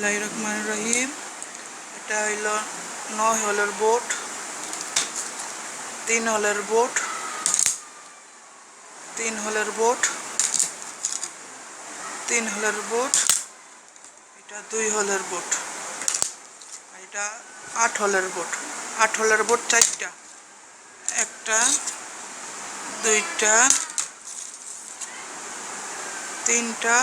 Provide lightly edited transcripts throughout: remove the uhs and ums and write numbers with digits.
बिस्मिल्लाहिर्रहमानिर्रहीम। এটা হইল 9 হলের বোট, 3 হলের বোট, 3 হলের বোট, 3 হলের বোট। এটা 2 হলের বোট, এটা 8 হলের বোট। 8 হলের বোট চারটা, একটা, দুইটা, তিনটা,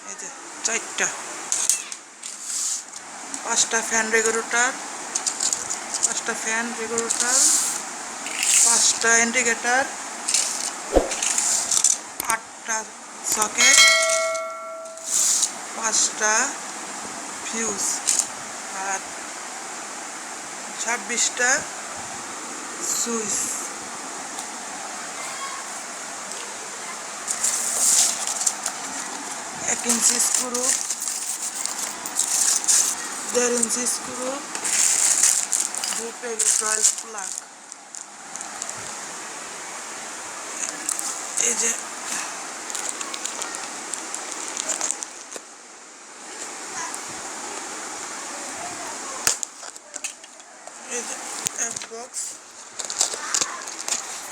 এই যে চারটা। 5টা ফ্যান রেগুলেটর, 5টা ফ্যান রেগুলেটর, 5টা ইন্ডিকেটর, 8টা সকেট, 5টা ফিউজ আর 26টা সুইচ। 1 ইঞ্চি স্ক্রু, 1.5 ইঞ্চি স্ক্রু, 2 পেট্রোল প্লাগ। এই যে এক বক্স,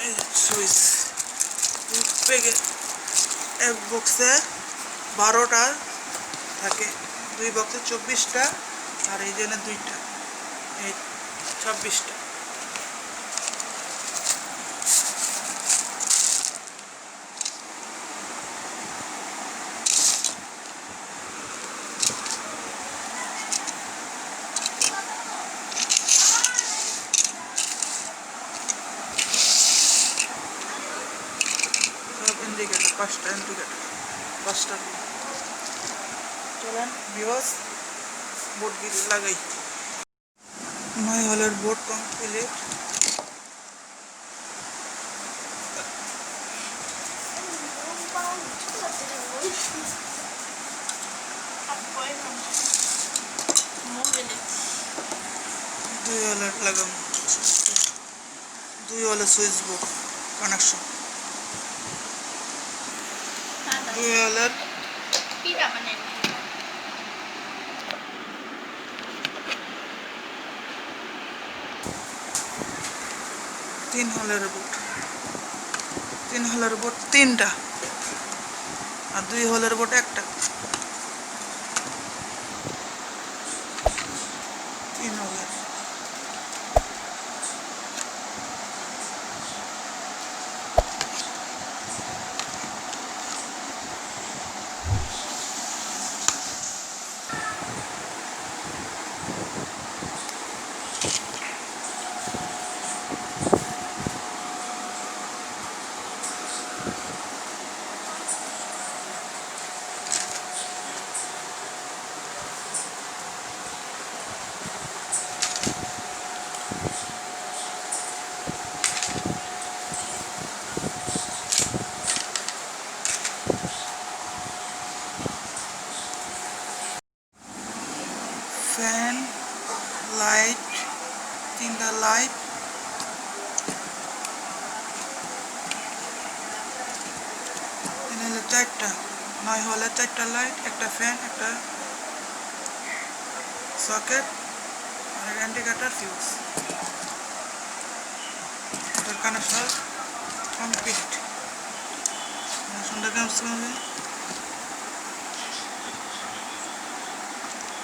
এই সুইচ। এক বক্সে 12টা থাকে, 2 বক্সে 24টা, আর এই জন্য 2টা, এই 26টা। ইন্ডিকেটর, 5টা ইন্ডিকেটর, 5টা। চলেন ভিউয়ার্স বোটগিরি লাগাই। 9 হলের বোট কমপ্লিট। দুই হলের লাগাম, 2 হলের সুইচ বোর্ড কানেকশন, 2 হলের 3 হলের বোট, 3 হলের বোট 3টা, আর 2 হলের বোট একটা। 3 হলের ফ্যান, লাইট, 3টা লাইট, হলে 4টা, 9 হলে 4টা লাইট, একটা ফ্যান, একটা সকেট, আর ইন্ডিকেটর, ফিউজ। এটার কানেকশন কমপ্লিট। কানেকশনটা কেমন হবে?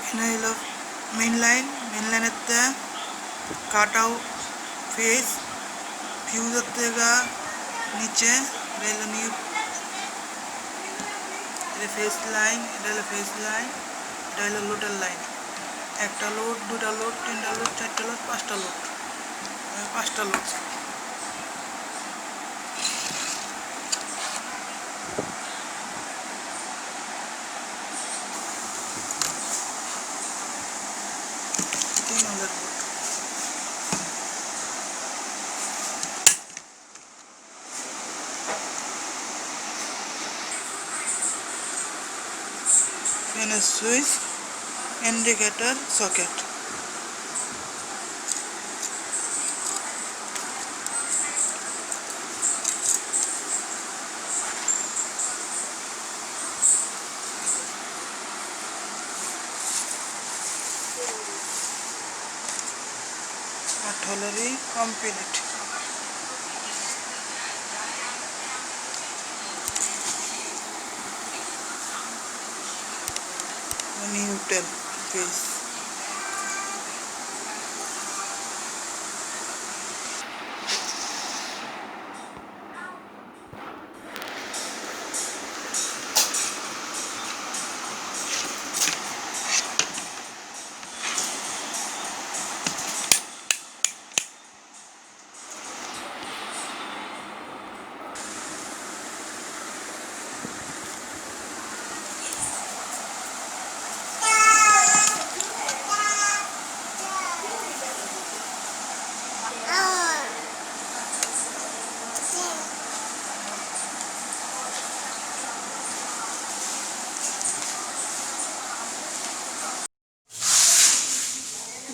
এখানে হলো মেইন লাইন, মেইন লাইনের কাট আউট ফেজ, ফিউজের থেকে নিচে ফেজ লাইন, এটা হলো ফেজ লাইন, এটা হলো লোডের লাইন। একটা লোড, 2টা লোড, 3টা লোড, 4টা লোড, 5টা লোড, 5টা লোড। ফ্যানের switch, indicator, socket. Already complete. Newton page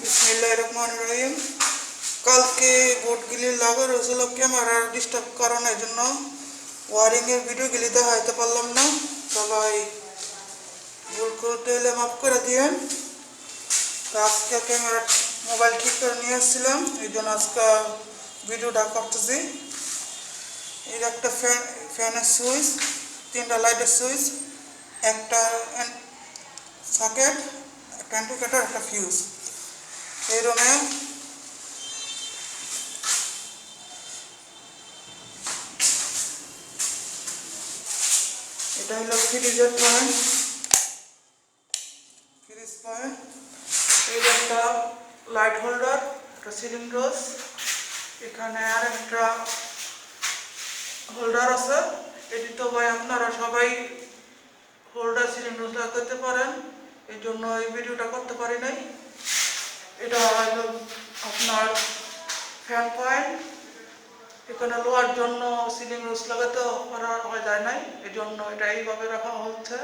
বিসমিল্লাহিররহমানিররহিম। কালকে বোর্ডগুলি লাগানো হয়েছিল ক্যামেরার ডিস্টার্ব কারণের জন্য ওয়ারিংয়ের ভিডিওগুলি দেখাইতে পারলাম না। সবাই ভুল করতে হলে মাফ করে দিয়েন। তো আজকে ক্যামেরা মোবাইল ঠিক করে নিয়ে এসেছিলাম, এই জন্য আজকে ভিডিওটা করতেছি। এর একটা ফ্যানের সুইচ, 3টা লাইটের সুইচ, একটা সকেট, একটা ইন্ডিকেটর, একটা ফিউজ। এই রুমে এটা হলো ফ্রিজের পয়েন্ট, ফ্রিজ পয়েন্ট। এই একটা লাইট হোল্ডার, একটা সিলিং রোজ, এখানে আর একটা হোল্ডার আছে। এটি তো ভাই আপনারা সবাই হোল্ডার সিলিং রোজ লাগাতে পারেন, এই জন্য এই ভিডিওটা করতে পারি নাই। এটা হলো আপনার ফ্যান পয়েন্ট, এখানে লোহার জন্য সিলিং রোজ লাগাতে করা হয়ে যায় নাই, এই জন্য এটা এইভাবে রাখা হচ্ছে।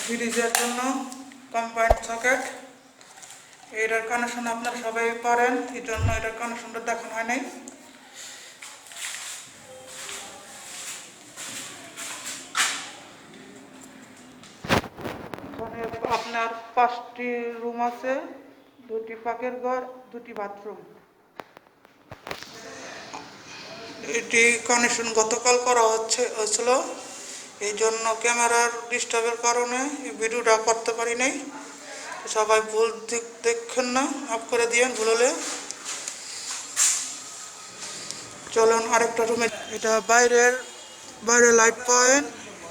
ফ্রিজের জন্য কম্বাইন্ড সকেট, এটার কানেকশন আপনারা সবাই পারেন, এই জন্য এটার কানেকশনটা দেখানো হয় নাই। এখানে আপনার 5টি রুম আছে, 2টি পাকের ঘর, 2টি বাথরুম। এটি কানেকশন গতকাল করা হয়েছিল, এই জন্য ক্যামেরার ডিস্টার্বের কারণে এই ভিডিওটা করতে পারি নাই। সবাই ভুল দেখেন না, মাফ করে দিয়েন ভুল হলে। চলুন আরেকটা রুমে। এটা বাইরে লাইট পয়েন্ট,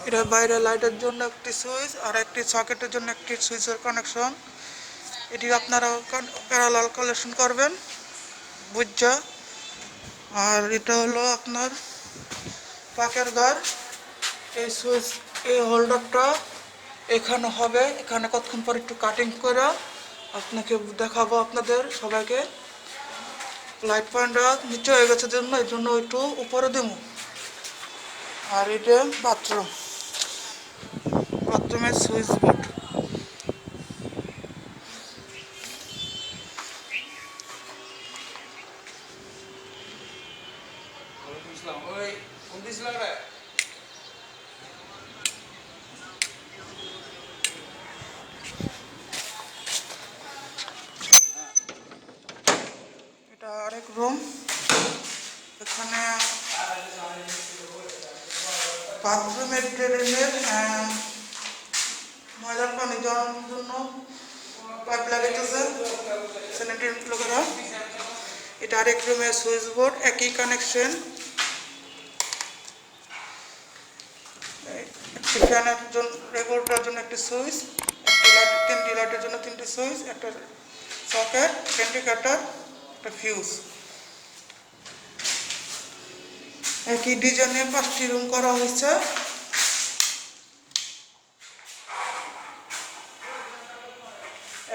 এটা বাইরে লাইটের জন্য একটি সুইচ আর একটি সকেটের জন্য একটি সুইচের কানেকশন। এটি আপনারা প্যারালাল কানেকশন করবেন বুঝা। আর এটা হলো আপনার পাকের ঘর। এই সুইচ, এই হোল্ডারটা এখানে হবে, এখানে কতক্ষণ পর একটু কাটিং করে আপনাকে দেখাবো আপনাদের সবাইকে। লাইট পয়েন্টটা নিচে হয়ে গেছে জন্য এই জন্য একটু উপরে দেবো। আর এটা বাথরুমের সুইচ বোর্ড। এটা আরেক রুম, এখানে বাথরুমের ড্রেনের ময়লার পানি জড়ানোর জন্য পাইপ লাগাইতেছে স্যানিটারি লোকেরা। এটা আরেক রুমের সুইচ বোর্ড, একই কানেকশন। একটি ফ্যানের জন্য, রেগুলেটরের জন্য একটি সুইচ, একটা লাইট, 3টি লাইটের জন্য 3টি সুইচ, একটা সকেট, ইন্ডিকেটর, একটা ফিউজ। একই ডিজাইনে 5টি রুম করা হয়েছে।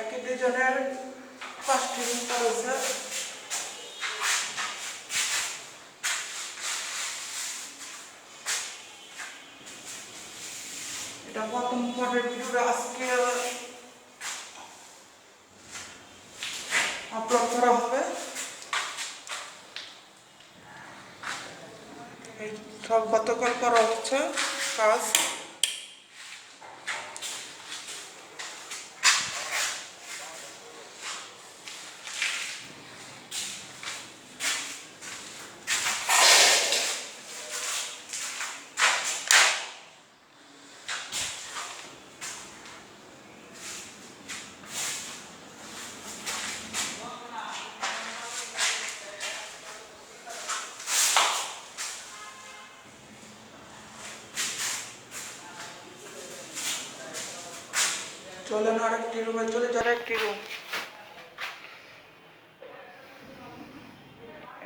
একই ডিজাইনের 5টি রুম করা হয়েছে। এটা প্রথম পর্বের ভিডিওটা আজকে আপলোড করা হবে। এই সব গতকাল করা হচ্ছে কাজ। চলেন আরেকটি রুমে চলে যান। একটি রুম,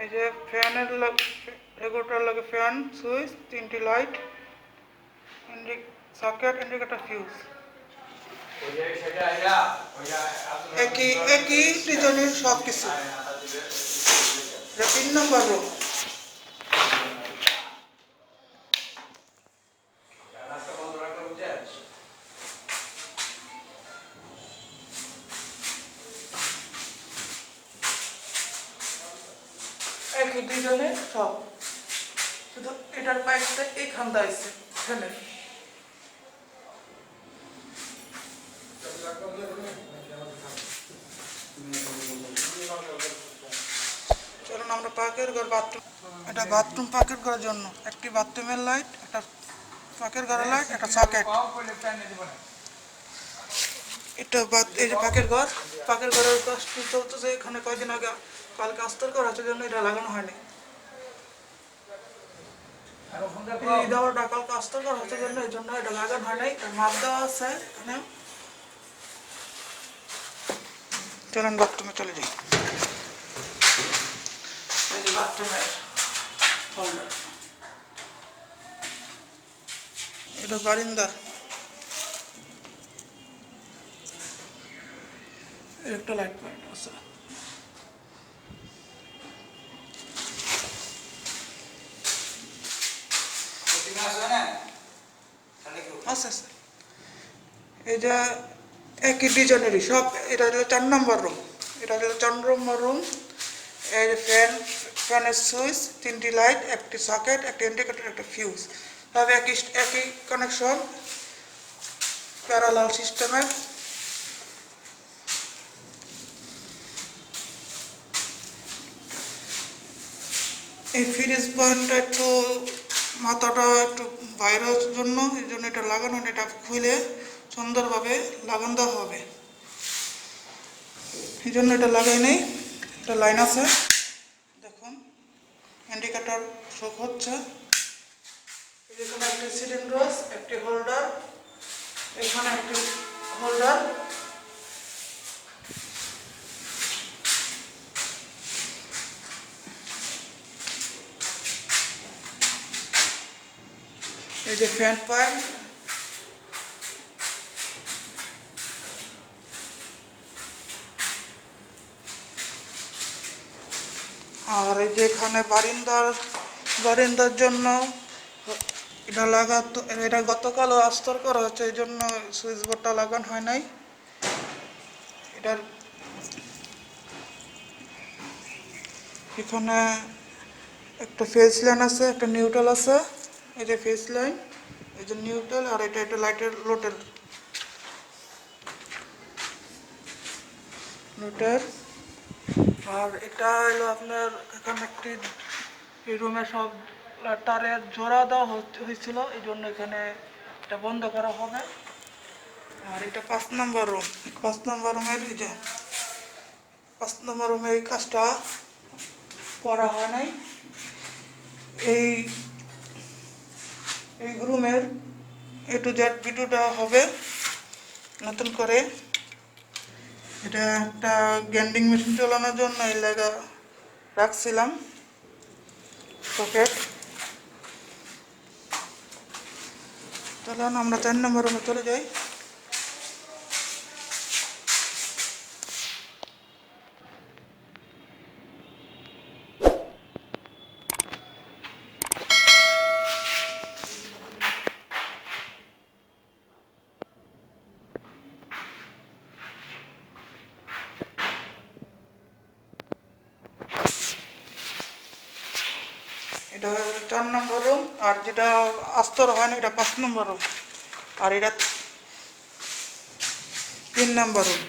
এই যে ফ্যানের রেগুলেটর লাগে, ফ্যান সুইচ, 3টি লাইট, সকেট, ইন্ডিকেটর, ফিউজ। একই একই ডিজাইনের সব কিছু। 3 নম্বর রুম, একই ডিজাইনের সব, শুধু এটার পাইপটা এইখানটা আছে ফ্যানের। চলুন আমরা পাকের ঘর, বাথরুম। এটা বাথরুম পাকের ঘরের জন্য একটি বাথরুমের লাইট, একটা পাকের ঘরের লাইট, একটা সকেট। এটা এই যে পাকের ঘর, পাকের ঘরের কাজটি চলতেছে। এখানে কয়েকদিন আগে কালকে আস্তর করা হচ্ছে, জন্য এটা লাগানো হয়নি। এই দেওয়াটা কালকে আস্তর করা হচ্ছে, জন্য এই জন্য এটা লাগানো হয় নাই। মাপ দেওয়া আছে এখানে। চলেন বাথরুমে চলে যাই। এই যে বাথরুমের হোল্ডার, এটা বারিন্দা, একটা লাইট পয়েন্ট আছে। আচ্ছা আচ্ছা, এই যে একই ডিজাইনেরই সব। এটা হলো 4 নম্বর রুম, এটা হলো 4 নম্বর রুম। এই ফ্যানের সুইচ, 3টি লাইট, একটি সকেট, একটি ইন্ডিকেটর, একটা ফিউজ, সব একই একই কানেকশন, প্যারালাল সিস্টেমের। এই ফ্রিজ পয়েন্টটা একটু মাথাটা একটু বাইরের জন্য, এই জন্য এটা লাগানো, এটা খুলে সুন্দরভাবে লাগান দেওয়া হবে, এই জন্য এটা লাগাই নেই। এটা লাইন আছে, দেখুন ইন্ডিকেটর শো হচ্ছে। এখানে একটি সিলিন্ডার, একটি হোল্ডার, এখানে একটি হোল্ডার, এই যে ফ্যান পয়েন্ট, আর এই যে এখানে বারিন্দার জন্য এটা লাগাতো, এটা গতকালও আস্তর করা হচ্ছে, এই জন্য সুইচ বোর্ডটা লাগানো হয় নাই। এটার এখানে একটা ফেজ লাইন আছে, একটা নিউট্রাল আছে। এই যে ফেজ লাইন, এই যে নিউট্রাল, আর এটা একটা লাইটের লোটের লোটের। আর এটা হলো আপনার, এখানে একটি এই রুমে সব তারের জোড়া দেওয়া হয়েছিল, এই জন্য এখানে এটা বন্ধ করা হবে। আর এটা 5 নম্বর রুম, 5 নম্বর রুমের এই যে 5 নম্বর রুমে এই কাজটা করা হয় নাই। এই এই রুমের A to Z ভিডিওটা হবে নতুন করে। এটা একটা গ্যান্ডিং মেশিন চালানোর জন্য এই লাগা রাখছিলাম সকেট। চলুন আমরা 4 নম্বর রুমে চলে যাই। এটা 4 নম্বর রুম, আর যেটা আস্তর হয় না এটা 5 নম্বর রুম, আর এটা 3 নম্বর রুম।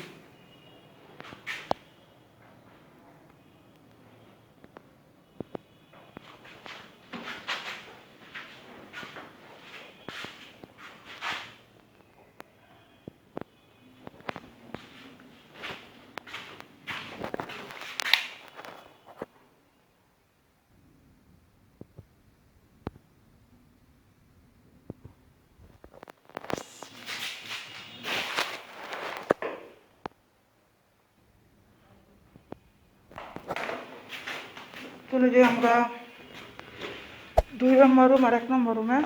চলে যাই আমরা 2 নম্বর রুম আর 1 নম্বর রুমে।